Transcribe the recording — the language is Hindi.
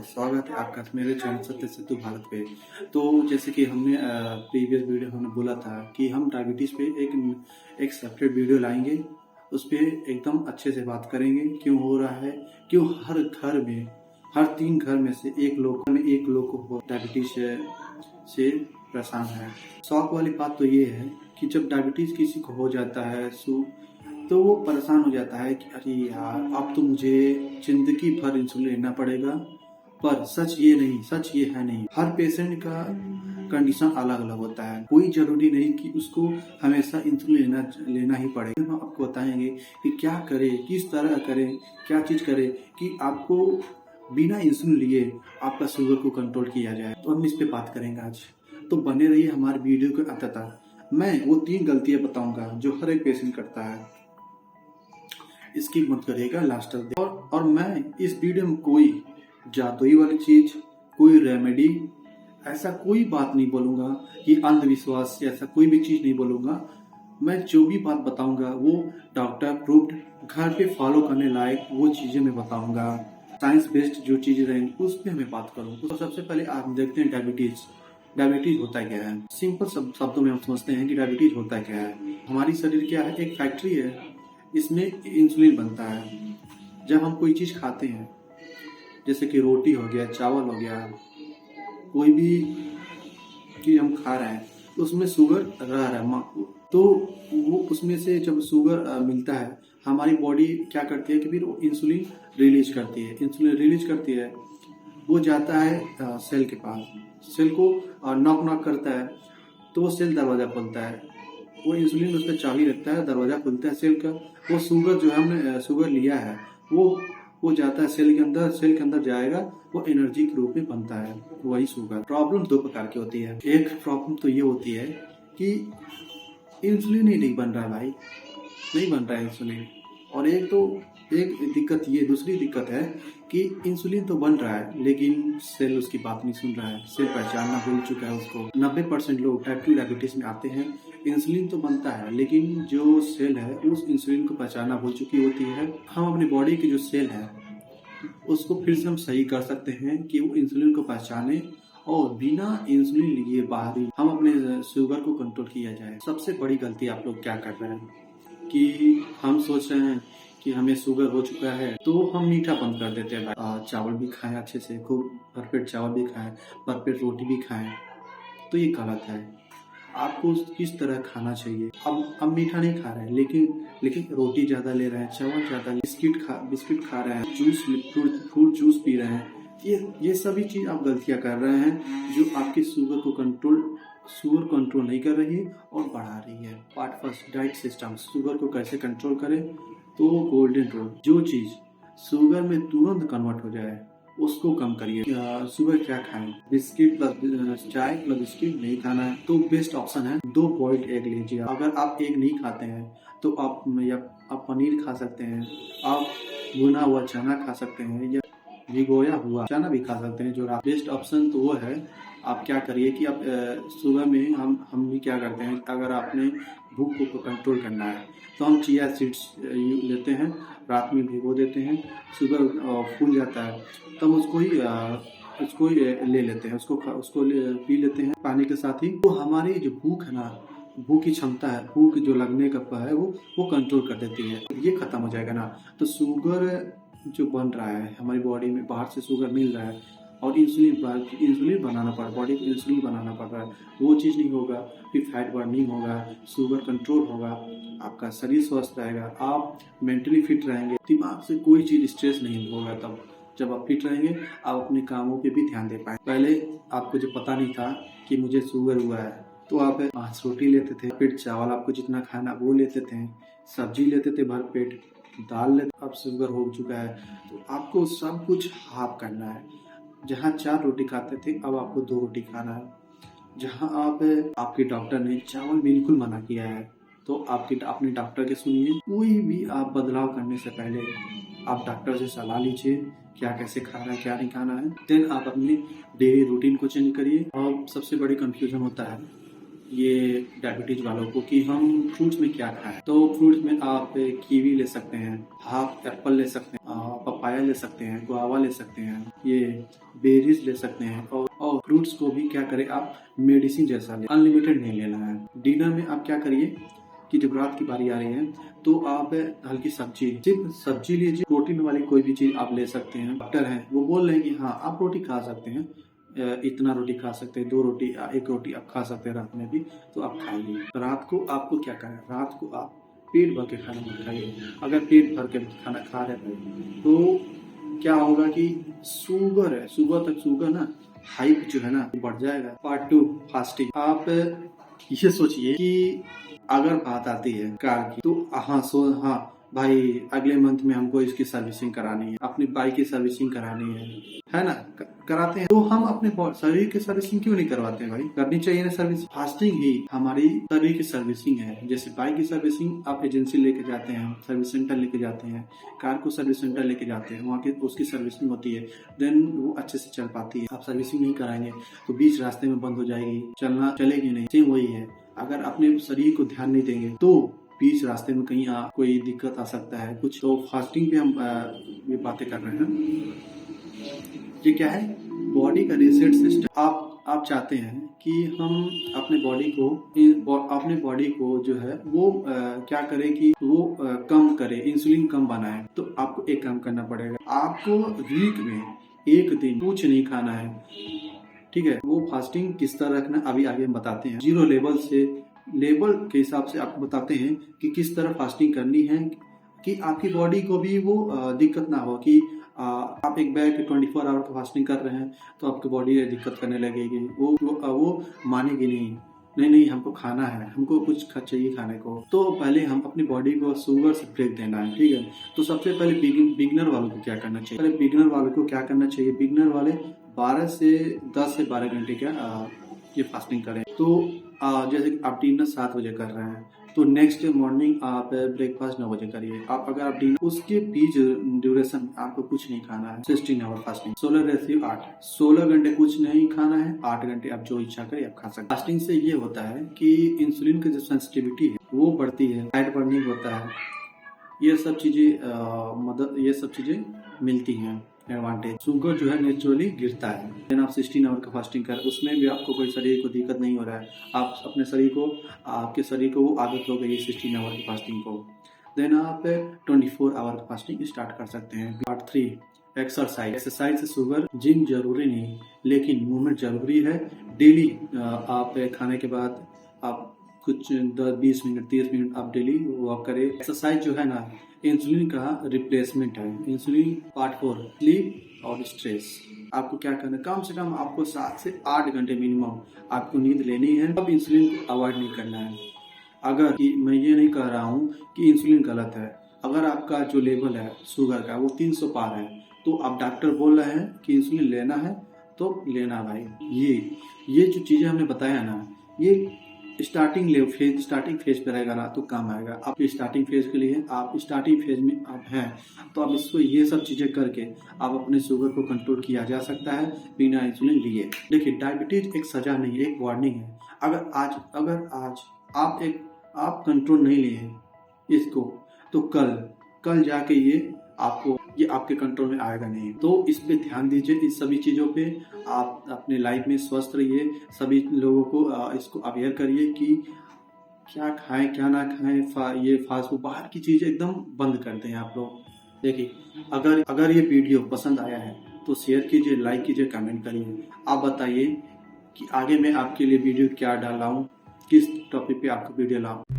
स्वागत है आपका मेरे चैनल सत्य सेतु भारत पे। तो जैसे कि हमने प्रीवियस वीडियो हमने बोला था कि हम डायबिटीज़ पे एक सेपरेट वीडियो लाएंगे। उस पे एकदम अच्छे से बात करेंगे क्यों हो रहा है, क्यों हर घर में, हर 3 घर में से एक लोग को डायबिटीज से परेशान है। शौक वाली बात तो ये है कि जब डायबिटीज किसी को हो जाता है तो वो परेशान हो जाता है कि अरे यार अब तो मुझे जिंदगी भर इंसुलिन लेना पड़ेगा। पर सच ये है नहीं। हर पेशेंट का कंडीशन अलग अलग होता है। कोई जरूरी नहीं कि उसको हमेशा इंसुलिन लेना ही पड़ेगा। हम आपको बताएंगे कि क्या करें, किस तरह करें, क्या चीज करें कि आपको बिना इंसुलिन लिए आपका शुगर को कंट्रोल किया जाए। तो हम इस पे बात करेंगे आज। तो बने रहिए हमारे वीडियो के अंत तक। मैं वो 3 गलतियां बताऊंगा जो हर एक पेशेंट करता है। इसकी मत करिएगा लास्ट तक। और मैं इस वीडियो में कोई जादुई वाली चीज, कोई रेमेडी, ऐसा कोई बात नहीं बोलूंगा कि अंधविश्वास ऐसा कोई भी चीज नहीं बोलूंगा। मैं जो भी बात बताऊंगा वो डॉक्टर प्रूव्ड, घर पे फॉलो करने लायक वो चीजें मैं बताऊंगा। साइंस बेस्ड जो चीजें रहेंगी उस पर मैं बात करूंगा। तो सबसे पहले आप देखते हैं डायबिटीज होता क्या है। सिंपल शब्दों में हम समझते हैं कि डायबिटीज होता क्या है। हमारी शरीर क्या है, एक फैक्ट्री है, इसमें इंसुलिन बनता है। जब हम कोई चीज खाते हैं जैसे कि रोटी हो गया, चावल हो गया, कोई भी चीज हम खा रहे हैं तो उसमें शुगर रह रहा है। तो वो उसमें से जब शुगर मिलता है हमारी बॉडी क्या करती है कि फिर वो इंसुलिन रिलीज करती है। वो जाता है सेल के पास, सेल को नॉक करता है तो वो सेल दरवाजा खोलता है। वो इंसुलिन उस पर चाबी रखता है, दरवाजा खुलता है सेल का। वो शुगर जो है हमने शुगर लिया है वो जाता है सेल के अंदर जाएगा, वो एनर्जी के रूप में बनता है, वही शुगर। प्रॉब्लम 2 प्रकार की होती है। एक प्रॉब्लम तो ये होती है कि इंसुलिन ही नहीं बन रहा भाई, नहीं बन रहा है इंसुलिन। और दूसरी दिक्कत है कि इंसुलिन तो बन रहा है लेकिन सेल उसकी बात नहीं सुन रहा है, सेल पहचानना भूल चुका है उसको। 90% लोग टाइप 2 डायबिटीज में आते हैं। इंसुलिन तो बनता है लेकिन जो सेल है उस इंसुलिन को पहचानना भूल चुकी होती है। हम अपनी बॉडी की जो सेल है उसको फिर से हम सही कर सकते हैं कि वो इंसुलिन को पहचाने और बिना इंसुलिन लिए बाहरी हम अपने शुगर को कंट्रोल किया जाए। सबसे बड़ी गलती आप लोग क्या कर रहे हैं कि हम सोच रहे हैं कि हमें शुगर हो चुका है तो हम मीठा बंद कर देते हैं। चावल भी खाएं अच्छे से, खूब भरपेट चावल भी खाएं, भरपेट रोटी भी खाएं। तो ये गलत है। आपको किस तरह खाना चाहिए। अब मीठा नहीं खा रहे हैं लेकिन रोटी ज्यादा ले रहे हैं, चावल ज्यादा, बिस्किट खा रहे हैं, फ्रूट जूस पी रहे हैं। ये सभी चीज आप गलतियां कर रहे हैं जो आपके शुगर कंट्रोल नहीं कर रही है और बढ़ा रही है। Part first, diet system. Sugar को कैसे कंट्रोल करें। तो गोल्डन रूल, जो चीज शुगर में तुरंत कन्वर्ट हो जाए उसको कम करिए। सुबह क्या खाएं, बिस्किट प्लस चाय प्लस बिस्किट नहीं खाना है। तो बेस्ट ऑप्शन है 2 बॉइल्ड एग लीजिए। अगर आप एग नहीं खाते हैं तो आप पनीर खा सकते हैं, आप भुना हुआ चना खा सकते हैं या भिगोया हुआ चना भी खा सकते हैं। जो बेस्ट ऑप्शन तो वो है। आप क्या करिए कि आप सुबह में हम भी क्या करते हैं, अगर आपने भूख को कंट्रोल करना है तो हम चिया सीड्स लेते हैं, रात में भिगो देते हैं, सुबह फूल जाता है तब उसको ही ले लेते हैं, उसको पी लेते हैं पानी के साथ ही। तो हमारी जो भूख है ना, भूख की क्षमता है, भूख जो लगने का है वो कंट्रोल कर देती है। ये खत्म हो जाएगा ना तो शुगर जो बन रहा है हमारी बॉडी में, बाहर से शुगर मिल रहा है और इंसुलिन बनाना पड़, बॉडी को इंसुलिन बनाना पड़ रहा है, वो चीज़ नहीं होगा। फिर फैट बर्निंग होगा, शुगर कंट्रोल होगा, आपका शरीर स्वस्थ रहेगा, आप मेंटली फिट रहेंगे, दिमाग से कोई चीज़ स्ट्रेस नहीं होगा। तब जब आप फिट रहेंगे आप अपने कामों पे भी ध्यान दे पाए। पहले आपको जो पता नहीं था कि मुझे शुगर हुआ है तो आप 5 रोटी लेते थे, पेट चावल आपको जितना खाना वो लेते थे, सब्जी लेते थे भर पेट, दाल लेते। अब शुगर हो चुका है तो आपको सब कुछ हाफ करना है। जहाँ 4 रोटी खाते थे अब आपको 2 रोटी खाना है। जहाँ आपके डॉक्टर ने चावल बिल्कुल मना किया है तो अपने डॉक्टर के सुनिए। कोई भी आप बदलाव करने से पहले आप डॉक्टर से सलाह लीजिए, क्या कैसे खाना है, क्या नहीं खाना है। देन आप अपनी डेली रूटीन को चेंज करिए। और सबसे बड़ी कंफ्यूजन होता है ये डायबिटीज वालों को कि हम फ्रूट्स में क्या खाएं। तो फ्रूट्स में आप कीवी ले सकते हैं, हाफ एप्पल ले सकते हैं, पपाया ले सकते हैं, गुआवा ले सकते हैं, ये बेरीज ले सकते हैं। और फ्रूट्स को भी क्या करें आप मेडिसिन जैसा ले, अनलिमिटेड नहीं लेना है। डिनर में आप क्या करिए कि जब रात की बारी आ रही है तो आप हल्की सब्जी, सिर्फ सब्जी लीजिए, प्रोटीन वाली कोई भी चीज आप ले सकते हैं। डॉक्टर हैं वो बोल रहे हैं कि हाँ आप रोटी खा सकते हैं, इतना रोटी खा सकते हैं, 2 रोटी 1 रोटी आप खा सकते हैं रात में भी, तो आप खाइए। रात को आपको क्या करना है, रात को आप पेट भर के खाना मत खाइए। अगर पेट भर के खाना खा रहे हैं तो क्या होगा कि शुगर है, सुबह तक शुगर ना हाइप जो है ना बढ़ जाएगा। Part 2 fasting. आप ये सोचिए कि अगर बात आती है कार की तो हाँ भाई अगले मंथ में हमको इसकी सर्विसिंग करानी है, अपनी बाइक की सर्विसिंग करानी है ना, कराते हैं। तो हम अपने शरीर की सर्विसिंग क्यों नहीं करवाते हैं भाई? करनी चाहिए ना सर्विस। फास्टिंग ही हमारी शरीर की सर्विसिंग है। जैसे बाइक की सर्विसिंग आप एजेंसी लेके जाते हैं, सर्विस सेंटर लेके जाते हैं, कार को सर्विस सेंटर लेके जाते हैं, वहाँ की उसकी सर्विसिंग होती है, देन वो अच्छे से चल पाती है। आप सर्विसिंग नहीं कराएंगे तो बीच रास्ते में बंद हो जाएगी, चलेगी नहीं। सेम वही है, अगर अपने शरीर को ध्यान नहीं देंगे तो बीच रास्ते में कहीं कोई दिक्कत आ सकता है कुछ। तो फास्टिंग पे हम ये बातें कर रहे हैं। ये क्या है? बॉडी का रीसेट सिस्टम। आप चाहते हैं कि हम अपने बॉडी को जो है वो क्या करे कि वो कम करे, इंसुलिन कम बनाए। तो आपको एक काम करना पड़ेगा, आपको वीक में 1 दिन कुछ नहीं खाना है, ठीक है? वो फास्टिंग किस तरह रखना अभी आगे हम बताते हैं। 0 लेवल के हिसाब से आपको बताते हैं कि किस तरह फास्टिंग करनी है कि आपकी बॉडी को भी वो दिक्कत ना हो कि आप एक बैग 24 आवर का फास्टिंग कर रहे हैं तो आपकी बॉडी दिक्कत करने लगेगी, वो मानेगी नहीं हमको खाना है, हमको कुछ चाहिए खाने को। तो पहले हम अपनी बॉडी को शुगर से ब्रेक देना है, ठीक है? तो सबसे पहले बिगनर वालों को क्या करना चाहिए? बिगनर वाले 10 से 12 घंटे का ये फास्टिंग करें। तो जैसे कि आप डिनर 7 बजे कर रहे हैं तो नेक्स्ट मॉर्निंग आप ब्रेकफास्ट 9 बजे करिए। अगर आप डिनर उसके बीच ड्यूरेशन आपको कुछ नहीं खाना है। 16 आवर फास्टिंग, 16 घंटे कुछ नहीं खाना है, 8 घंटे आप जो इच्छा करें आप खा सकते हैं। फास्टिंग से ये होता है कि इंसुलिन की जो सेंसिटिविटी है वो बढ़ती है, फैट बर्निंग होता है, ये सब चीजें मिलती हैं एडवांटेज। शुगर जो है नेचुरली गिरता है। देन आप 16 आवर का फास्टिंग कर, उसमें भी आपको कोई शरीर को दिक्कत नहीं हो रहा है, आप अपने आपके शरीर को वो आदत हो गई 16 आवर की फास्टिंग को। देन आप 24 आवर का फास्टिंग स्टार्ट कर सकते हैं। पार्ट 3 एक्सरसाइज से शुगर, जिम जरूरी नहीं लेकिन मूवमेंट जरूरी है। डेली आप खाने के बाद आप कुछ 20 मिनट 30 मिनट आप डेली वॉक करें। एक्सरसाइज जो है ना इंसुलिन का रिप्लेसमेंट है। इंसुलिन। पार्ट 4 स्लीप और स्ट्रेस। आपको क्या करना है, कम से कम आपको 7 से 8 घंटे मिनिमम आपको नींद लेनी है। अब इंसुलिन को अवॉइड नहीं करना है। अगर कि मैं ये नहीं कह रहा हूँ कि इंसुलिन गलत है, अगर आपका जो लेवल है शुगर का वो 300 पार है तो आप डॉक्टर बोल रहे हैं कि इंसुलिन लेना है तो लेना भाई। ये जो चीजें हमने बताया ना, ये स्टार्टिंग फेज पे रहेगा ना तो काम आएगा। आप स्टार्टिंग फेज के लिए आप स्टार्टिंग फेज में आप हैं तो आप इसको ये सब चीजें करके आप अपने शुगर को कंट्रोल किया जा सकता है बिना इंसुलिन लिए। देखिए डायबिटीज एक सजा नहीं, एक वार्निंग है। अगर आज आप कंट्रोल नहीं लिए इसको तो कल जाके ये आपके कंट्रोल में आएगा नहीं। तो इस पे ध्यान दीजिए, इस सभी चीजों पे आप अपने लाइफ में स्वस्थ रहिए। सभी लोगों को इसको अवेयर करिए कि क्या खाएं क्या ना खाएं। ये फास्ट फूड बाहर की चीजें एकदम बंद कर दें आप लोग। देखिए अगर ये वीडियो पसंद आया है तो शेयर कीजिए, लाइक कीजिए, कमेंट करिए। आप बताइए कि आगे मैं आपके लिए वीडियो क्या डालाऊं, किस टॉपिक पे आपको वीडियो लाऊं।